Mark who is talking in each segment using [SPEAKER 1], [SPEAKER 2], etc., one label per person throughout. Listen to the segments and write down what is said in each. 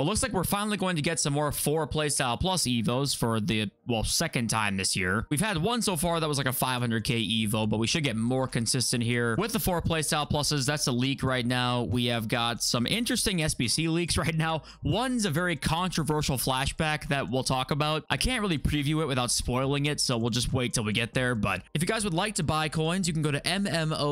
[SPEAKER 1] But looks like we're finally going to get some more 4 Playstyle Plus Evos for the, well, second time this year. We've had one so far that was like a 500k Evo, but we should get more consistent here. With the 4 Playstyle Pluses, that's a leak right now. We have got some interesting SBC leaks right now. One's a very controversial flashback that we'll talk about. I can't really preview it without spoiling it, so we'll just wait till we get there. But if you guys would like to buy coins, you can go to mmoxp.com.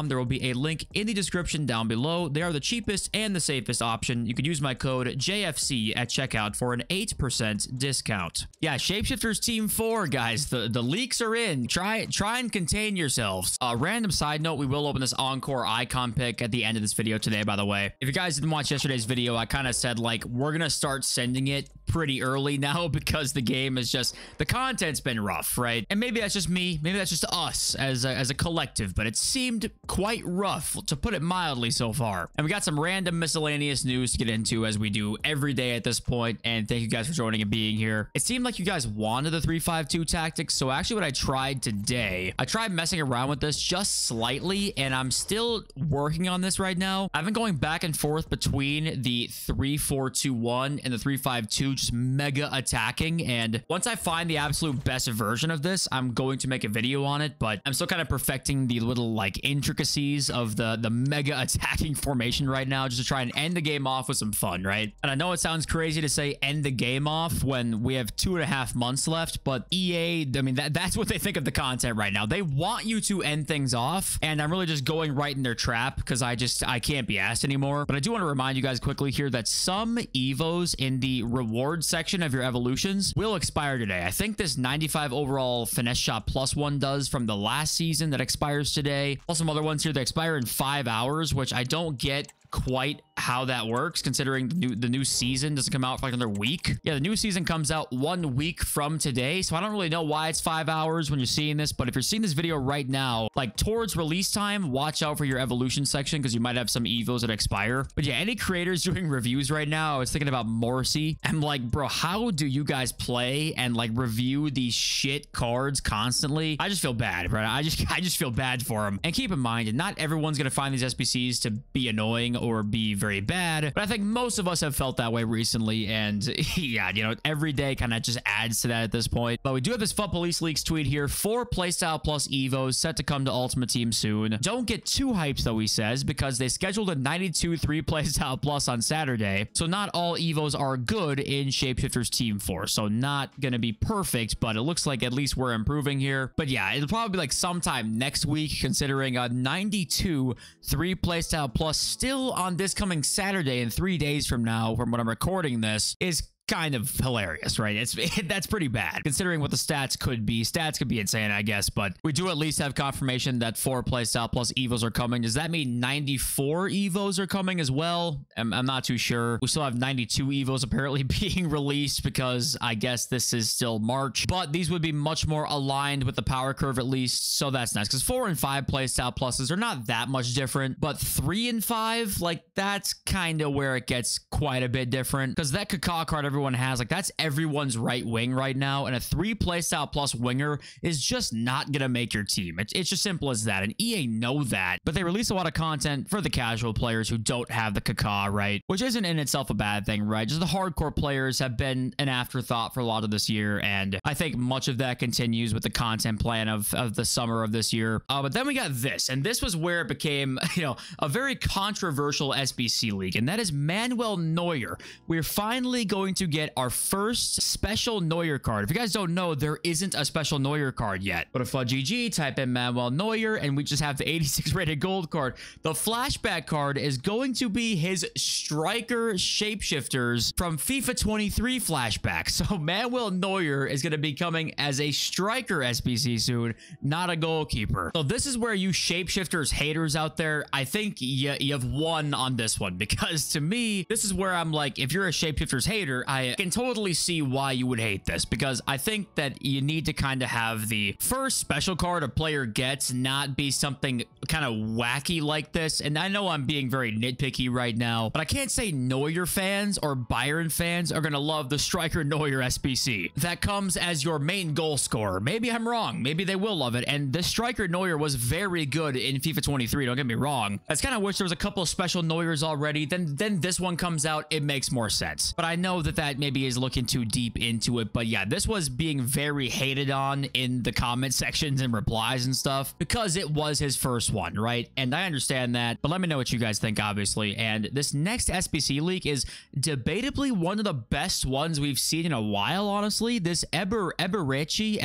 [SPEAKER 1] There will be a link in the description down below. They are the cheapest and the safest option. You can use my code JFC at checkout for an 8% discount. Yeah, Shapeshifters Team 4, guys. The leaks are in. Try and contain yourselves. Random side note, we will open this Encore icon pick at the end of this video today, by the way. If you guys didn't watch yesterday's video, I kind of said, like, we're gonna start sending it pretty early now because the game is just, the content's been rough, right? And maybe that's just me, maybe that's just us as a collective, but it seemed quite rough, to put it mildly, so far. And we got some random miscellaneous news to get into, as we do every day at this point, and thank you guys for joining and being here. It seemed like you guys wanted the 3-5-2 tactics, so actually what I tried today, I tried messing around with this just slightly, and I'm still working on this right now. I've been going back and forth between the 3-4-2-1 and the 3-5-2, just mega attacking, and once I find the absolute best version of this, I'm going to make a video on it, but I'm still kind of perfecting the little, like, intricacies of the mega attacking formation right now, just to try and end the game off with some fun, right? And I know it sounds crazy to say end the game off when we have 2.5 months left, but EA, I mean, that's what they think of the content right now. They want you to end things off, and I'm really just going right in their trap because I can't be asked anymore. But I do want to remind you guys quickly here that some Evos in the reward section of your evolutions will expire today. I think this 95 overall finesse shot plus one does from the last season that expires today. Also, some other ones here that expire in 5 hours, which I don't get quite how that works, considering the new season doesn't come out for like another week. Yeah, the new season comes out 1 week from today, so I don't really know why it's 5 hours when you're seeing this, but if you're seeing this video right now, like towards release time, watch out for your evolution section because you might have some Evos that expire. But yeah, any creators doing reviews right now, I was thinking about Morrissey. I'm like, bro, how do you guys play and like review these shit cards constantly? I just feel bad, right? I just feel bad for them. And keep in mind, not everyone's gonna find these SBCs to be annoying or be very bad, but I think most of us have felt that way recently, and yeah, you know, every day kind of just adds to that at this point. But we do have this Fun Police Leaks tweet here: 4 Playstyle Plus Evos set to come to Ultimate Team soon. Don't get too hyped though, he says, because they scheduled a 92 3 Playstyle Plus on Saturday, so not all Evos are good in Shapeshifters Team 4, so not gonna be perfect, but it looks like at least we're improving here. But yeah, it'll probably be like sometime next week, considering a 92 3 Playstyle Plus still on this coming Saturday in 3 days from now, from when I'm recording this, is kind of hilarious, right? That's pretty bad considering what the stats could be. Stats could be insane, I guess, but we do at least have confirmation that 4 Playstyle Plus Evos are coming. Does that mean 94 Evos are coming as well? I'm not too sure. We still have 92 Evos apparently being released because I guess this is still March, but these would be much more aligned with the power curve at least, so that's nice, because 4 and 5 Playstyle Pluses are not that much different, but 3 and 5, like, that's kind of where it gets quite a bit different, because that Kaká card everyone has, like, that's everyone's right wing right now, and a 3 Playstyle Plus winger is just not gonna make your team. It's just simple as that, and EA know that, but they release a lot of content for the casual players who don't have the Kaká, right? Which isn't in itself a bad thing, right? Just the hardcore players have been an afterthought for a lot of this year, and I think much of that continues with the content plan of the summer of this year. But then we got this, and this was where it became, you know, a very controversial SBC league, and that is Manuel Neuer. We're finally going to get our first special Neuer card. If you guys don't know, there isn't a special Neuer card yet. But if GG, type in Manuel Neuer, and we just have the 86 rated gold card. The flashback card is going to be his striker shapeshifters from FIFA 23 flashback. So Manuel Neuer is going to be coming as a striker SBC soon, not a goalkeeper. So this is where you shapeshifters haters out there, I think you've won on this one, because to me, this is where I'm like, if you're a shapeshifters hater, I can totally see why you would hate this, because I think that you need to kind of have the first special card a player gets not be something kind of wacky like this. And I know I'm being very nitpicky right now, but I can't say Neuer fans or Bayern fans are going to love the Striker Neuer SBC that comes as your main goal scorer. Maybe I'm wrong. Maybe they will love it. And the Striker Neuer was very good in FIFA 23. Don't get me wrong. I just kind of wish there was a couple of special Neuers already. Then this one comes out, it makes more sense. But I know that maybe is looking too deep into it. But yeah, this was being very hated on in the comment sections and replies and stuff because it was his first one, right? And I understand that, but let me know what you guys think, obviously. And this next SBC leak is debatably one of the best ones we've seen in a while, honestly. This Eberechi,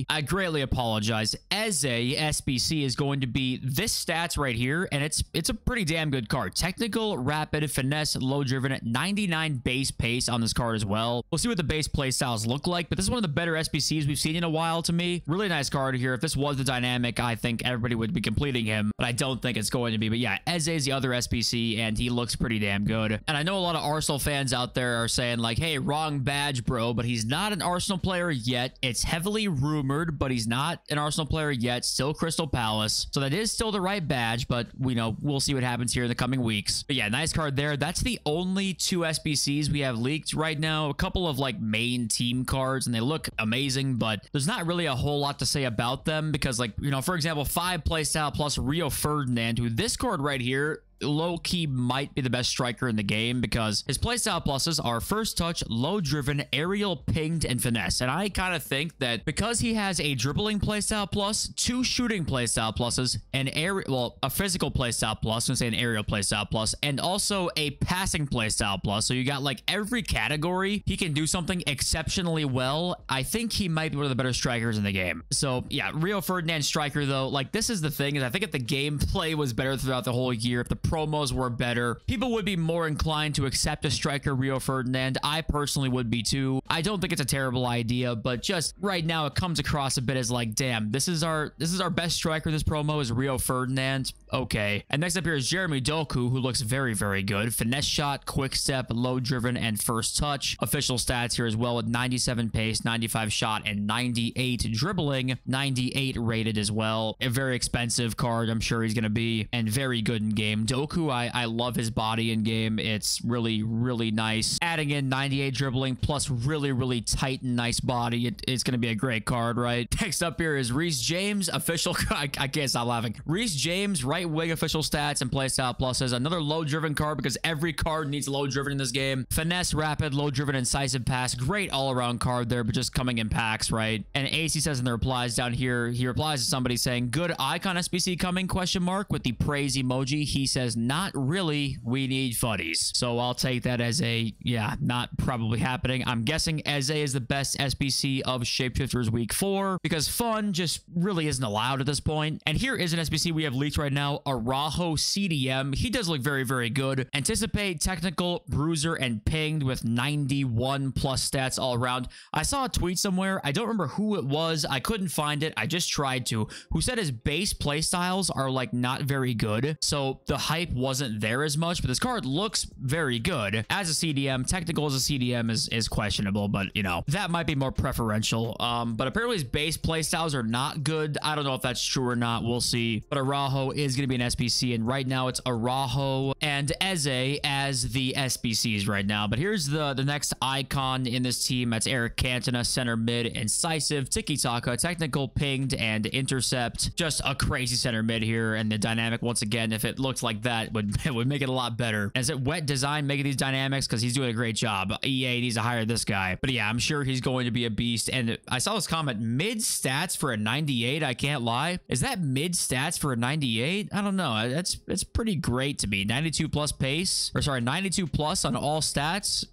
[SPEAKER 1] I greatly apologize. Eze SBC is going to be this stats right here, and it's a pretty damn good card. Technical, rapid, finesse, low driven at 99 base pace on this card as well. We'll see what the base play styles look like, but this is one of the better SBCs we've seen in a while to me. Really nice card here. If this was the dynamic, I think everybody would be completing him, but I don't think it's going to be. But yeah, Eze is the other SBC, and he looks pretty damn good. And I know a lot of Arsenal fans out there are saying like, hey, wrong badge, bro, but he's not an Arsenal player yet. It's heavily rumored, but he's not an Arsenal player yet. Still Crystal Palace. So that is still the right badge, but we'll see what happens here in the coming weeks. But yeah, nice card there. That's the only two SBCs we have leaked right now. A couple of like main team cards, and they look amazing, but there's not really a whole lot to say about them because, like, for example, 5 playstyle plus Rio Ferdinand, who this card right here low-key might be the best striker in the game because his playstyle pluses are first touch, low driven, aerial, pinged, and finesse. And I kind of think that because he has a dribbling playstyle plus, 2 shooting playstyle pluses, a physical playstyle plus, I'm gonna say an aerial playstyle plus, and also a passing playstyle plus. So you got like every category he can do something exceptionally well. I think he might be one of the better strikers in the game. So yeah, Rio Ferdinand striker though, like this is the thing, is I think if the gameplay was better throughout the whole year, if the promos were better, people would be more inclined to accept a striker Rio Ferdinand. I personally would be too. I don't think it's a terrible idea, but just right now it comes across a bit as like, damn, this is our best striker. This promo is Rio Ferdinand. Okay. And next up here is Jeremy Doku, who looks very, very good. Finesse shot, quick step, low driven, and first touch. Official stats here as well with 97 pace, 95 shot, and 98 dribbling, 98 rated as well. A very expensive card, I'm sure he's going to be, and very good in game. Doku, I love his body in game. It's really, really nice. Adding in 98 dribbling plus really, really tight and nice body, it's going to be a great card, right? Next up here is Reece James, official. I can't stop laughing. Reece James, right wing official stats and playstyle pluses. Another low driven card because every card needs low driven in this game. Finesse, rapid, low driven, incisive pass. Great all around card there, but just coming in packs, right? And AC says in the replies down here, he replies to somebody saying, good icon SBC coming, question mark, with the praise emoji. He says, not really, we need futties. So I'll take that as a, yeah, not probably happening. I'm guessing Eze is the best SBC of Shapeshifters Week 4 because fun just really isn't allowed at this point. And here is an SBC we have leaked right now, Araujo CDM. He does look very, very good. Anticipate, technical, bruiser, and pinged with 91 plus stats all around. I saw a tweet somewhere. I don't remember who it was. I couldn't find it. I just tried to. Who said his base playstyles are like not very good. So the hype wasn't there as much, but this card looks very good. As a CDM, technical as a CDM is questionable, but that might be more preferential. But apparently his base playstyles are not good. I don't know if that's true or not. We'll see. But Araujo is going to be an SBC, and right now it's Araujo and Eze as the SBCs right now. But here's the next icon in this team. That's Eric Cantona, center mid, incisive, tiki-taka, technical, pinged, and intercept. Just a crazy center mid here, and the dynamic, once again, if it looked like that, would make it a lot better. Is it wet design making these dynamics? Because he's doing a great job. EA needs to hire this guy. But yeah, I'm sure he's going to be a beast. And I saw this comment, mid stats for a 98. I can't lie. Is that mid stats for a 98? I don't know. It's pretty great to me. 92 plus pace, or sorry, 92 plus on all stats.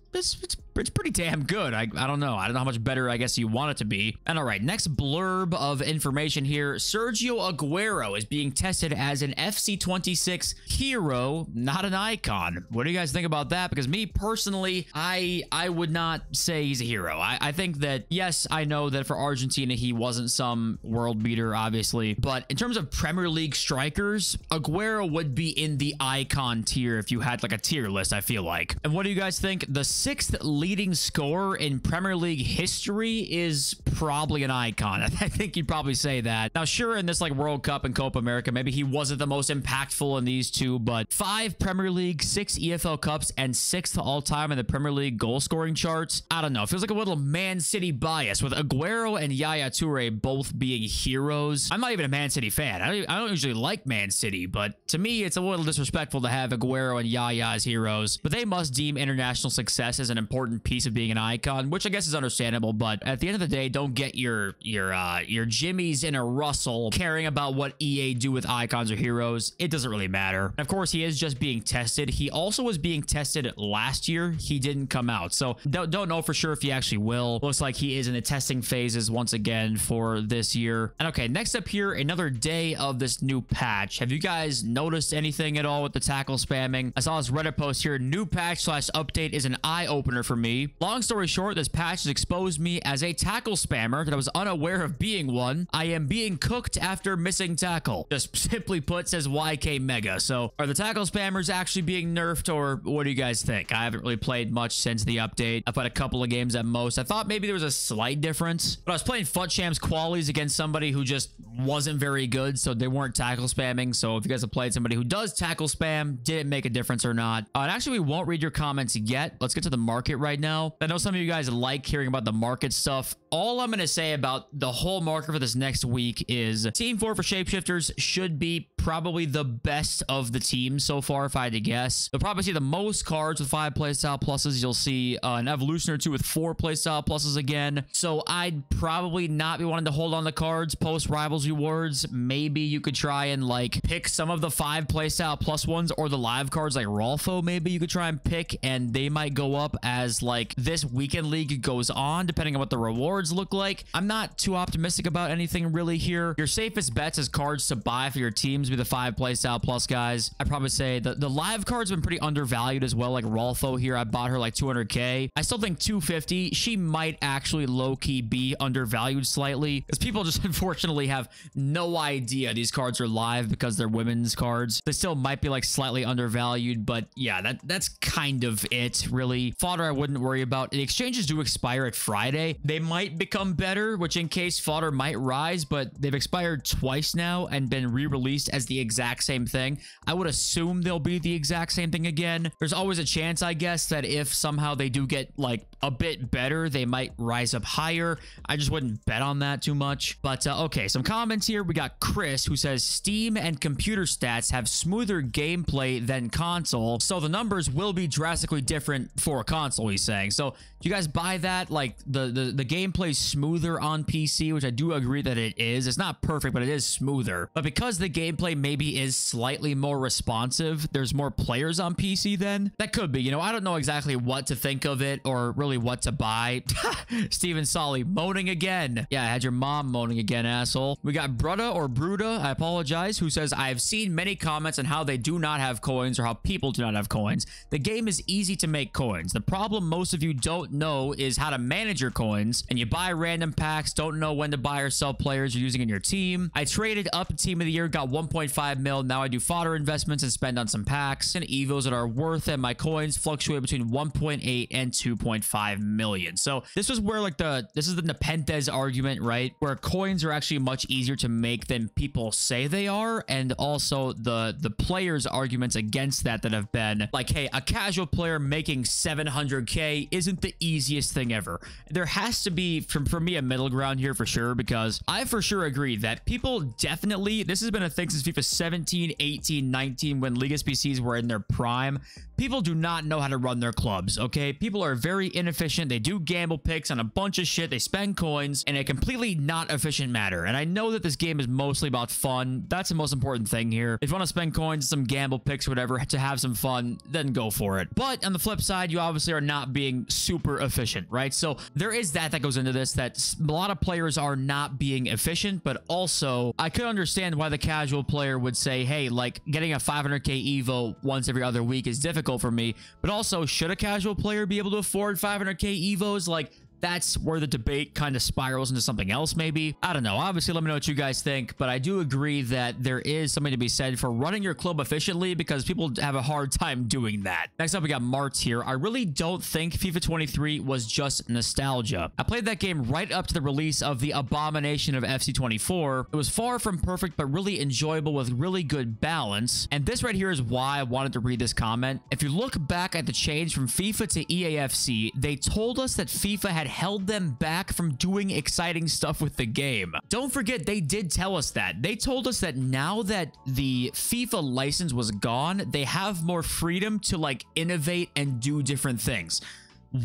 [SPEAKER 1] It's pretty damn good. I don't know. I don't know how much better I guess you want it to be. And all right, next blurb of information here. Sergio Aguero is being tested as an FC26 hero, not an icon. What do you guys think about that? Because me personally, I would not say he's a hero. I think that, yes, I know that for Argentina, he wasn't some world beater, obviously. But in terms of Premier League strikers, Aguero would be in the icon tier if you had like a tier list, I feel like. And what do you guys think? The 6th leading scorer in Premier League history is probably an icon. I think you'd probably say that. Now, sure, in this like World Cup and Copa America, maybe he wasn't the most impactful in these two, but 5 Premier League, 6 EFL Cups, and 6th all-time in the Premier League goal-scoring charts. I don't know. It feels like a little Man City bias with Aguero and Yaya Toure both being heroes. I'm not even a Man City fan. I don't usually like Man City, but to me, it's a little disrespectful to have Aguero and Yaya as heroes. But they must deem international success as an important piece of being an icon, which I guess is understandable. But at the end of the day, don't get your Jimmies in a Russell caring about what EA do with icons or heroes. It doesn't really matter. And of course, he is just being tested. He also was being tested last year. He didn't come out, so don't know for sure if he actually will. Looks like he is in the testing phases once again for this year. And okay, next up here, another day of this new patch. Have you guys noticed anything at all with the tackle spamming? I saw this Reddit post here. New patch / update is an eye-opener for me. Long story short, this patch has exposed me as a tackle spammer that I was unaware of being one. I am being cooked after missing tackle. Just simply put, says YK Mega. So are the tackle spammers actually being nerfed, or what do you guys think? I haven't really played much since the update. I've played a couple of games at most. I thought maybe there was a slight difference, but I was playing FUTChamps qualies against somebody who just wasn't very good, so they weren't tackle spamming. So if you guys have played somebody who does tackle spam, did it make a difference or not? And actually, we won't read your comments yet. Let's get to the market right now. I know some of you guys like hearing about the market stuff. All I'm going to say about the whole market for this next week is Team 4 for Shapeshifters should be probably the best of the teams so far, if I had to guess. You'll probably see the most cards with 5 playstyle pluses. You'll see an evolution or 2 with 4 playstyle pluses again. So I'd probably not be wanting to hold on the cards post Rivals rewards. Maybe you could try and like pick some of the 5 playstyle plus ones, or the live cards like Rolfo. Maybe you could try and pick, and they might go up as like this weekend league goes on, depending on what the rewards look like. I'm not too optimistic about anything really here. Your safest bets as cards to buy for your teams be the 5 playstyle plus guys. I'd probably say the live cards have been pretty undervalued as well, like Rolfo here. I bought her like 200k. I still think 250. She might actually low-key be undervalued slightly, because people just unfortunately have no idea these cards are live because they're women's cards. They still might be like slightly undervalued, but yeah, that's kind of it really. Fodder I wouldn't worry about. The exchanges do expire at Friday. They might become better, which in case fodder might rise, but they've expired twice now and been re-released as the exact same thing. I would assume they'll be the exact same thing again. There's always a chance, I guess, that if somehow they do get like a bit better, they might rise up higher. I just wouldn't bet on that too much. But okay, some comments here. We got Chris, who says Steam and computer stats have smoother gameplay than console, so the numbers will be drastically different for a console, he's saying. So do you guys buy that? Like the gameplay's smoother on PC, which I do agree that it is. It's not perfect, but it is smoother. But because the gameplay maybe is slightly more responsive, there's more players on PC then? That could be. You know, I don't know exactly what to think of it or really what to buy. Steven Solly moaning again. Yeah, I had your mom moaning again, asshole. We got Brutta or Bruda, I apologize, who says, I've seen many comments on how they do not have coins or how people do not have coins. The game is easy to make coins. The problem most of you don't know is how to manage your coins, and you buy random packs, don't know when to buy or sell players you're using in your team. I traded up team of the year, got 1.5 mil. Now I do fodder investments and spend on some packs and evos that are worth, and my coins fluctuate between 1.8 and 2.5 million. So this was where like this is the Nepenthes argument, right? Where coins are actually much easier to make than people say they are, and also the players' arguments against that have been like, hey, a casual player making 700k isn't the easiest thing ever. There has to be, for me, a middle ground here for sure, because I for sure agree that people definitely, this has been a thing since FIFA 17, 18, 19, when League SBCs were in their prime. People do not know how to run their clubs, okay? People are very inefficient. They do gamble picks on a bunch of shit. They spend coins in a completely not efficient manner. And I know that this game is mostly about fun. That's the most important thing here. If you want to spend coins, some gamble picks, whatever, to have some fun, then go for it. But on the flip side, you obviously are not being super efficient, right? So there is that goes into this, that a lot of players are not being efficient, but also I could understand why the casual player would say, hey, like getting a 500k Evo once every other week is difficult for me. But also, should a casual player be able to afford 500k Evos? Like, that's where the debate kind of spirals into something else, maybe. I don't know. Obviously, let me know what you guys think, but I do agree that there is something to be said for running your club efficiently because people have a hard time doing that. Next up, we got Martz here. I really don't think FIFA 23 was just nostalgia. I played that game right up to the release of the abomination of FC 24. It was far from perfect, but really enjoyable with really good balance. And this right here is why I wanted to read this comment. If you look back at the change from FIFA to eafc, they told us that FIFA had held them back from doing exciting stuff with the game. Don't forget, they did tell us that. They told us that now that the FIFA license was gone, they have more freedom to like innovate and do different things.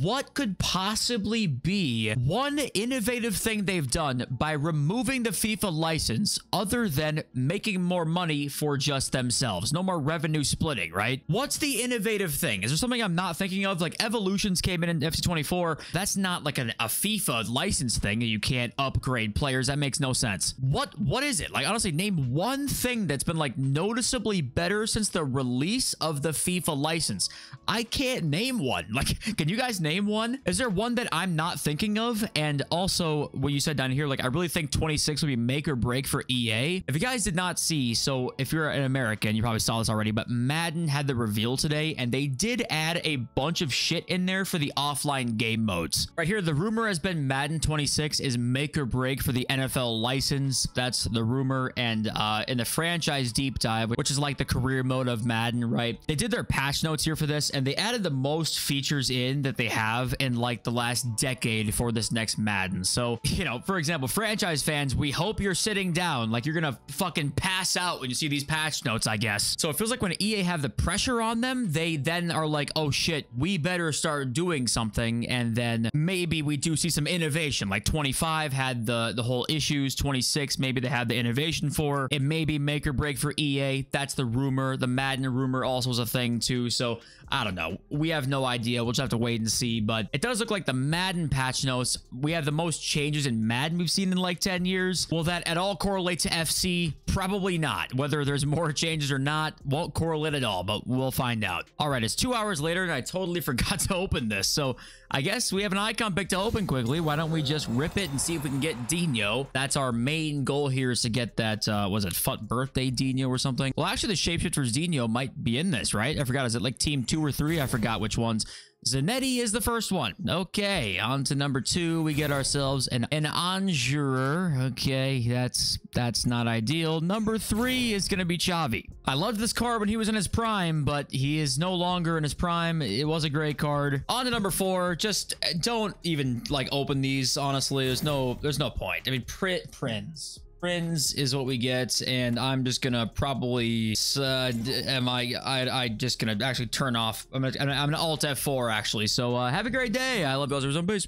[SPEAKER 1] What could possibly be one innovative thing they've done by removing the FIFA license other than making more money for just themselves? No more revenue splitting, right? What's the innovative thing? Is there something I'm not thinking of? Like Evolutions came in FC 24. That's not like a FIFA license thing. You can't upgrade players. That makes no sense. What is it? Like, honestly, name one thing that's been like noticeably better since the release of the FIFA license. I can't name one. Like, can you guys name one? Is there one that I'm not thinking of? And also what you said down here, like I really think 26 would be make or break for EA. If you guys did not see, so if you're an American, you probably saw this already, but Madden had the reveal today and they did add a bunch of shit in there for the offline game modes. Right here, the rumor has been Madden 26 is make or break for the NFL license. That's the rumor. And in the franchise deep dive, which is like the career mode of Madden, right? They did their patch notes here for this and they added the most features in that they have in like the last decade for this next Madden. So, you know, for example, franchise fans, we hope you're sitting down, like you're gonna fucking pass out when you see these patch notes, I guess. So it feels like when EA have the pressure on them, they then are like, oh shit, we better start doing something. And then maybe we do see some innovation. Like 25 had the whole issues, 26 maybe they have the innovation for it. May be make or break for EA. That's the rumor. The Madden rumor also is a thing too. So I don't know. We have no idea. We'll just have to wait and see. But it does look like the Madden patch notes, we have the most changes in Madden we've seen in like 10 years. Will that at all correlate to FC? Probably not. Whether there's more changes or not, won't correlate at all, but we'll find out. All right, it's 2 hours later and I totally forgot to open this. So I guess we have an icon pick to open quickly. Why don't we just rip it and see if we can get Dino? That's our main goal here, is to get that, was it FUT birthday Dino or something? Well, actually the Shapeshifters Dino might be in this, right? I forgot. Is it like team 2 or 3? I forgot which ones. Zanetti is the first one. Okay, on to number 2. We get ourselves an Anjurer. Okay, that's not ideal. Number 3 is going to be Xavi. I loved this card when he was in his prime, but he is no longer in his prime. It was a great card. On to number 4. Just don't even like open these, honestly. There's no point. I mean, Prince is what we get, and I'm just gonna probably I just gonna actually turn off. I'm gonna alt F4 actually. So have a great day. I love you guys. Peace.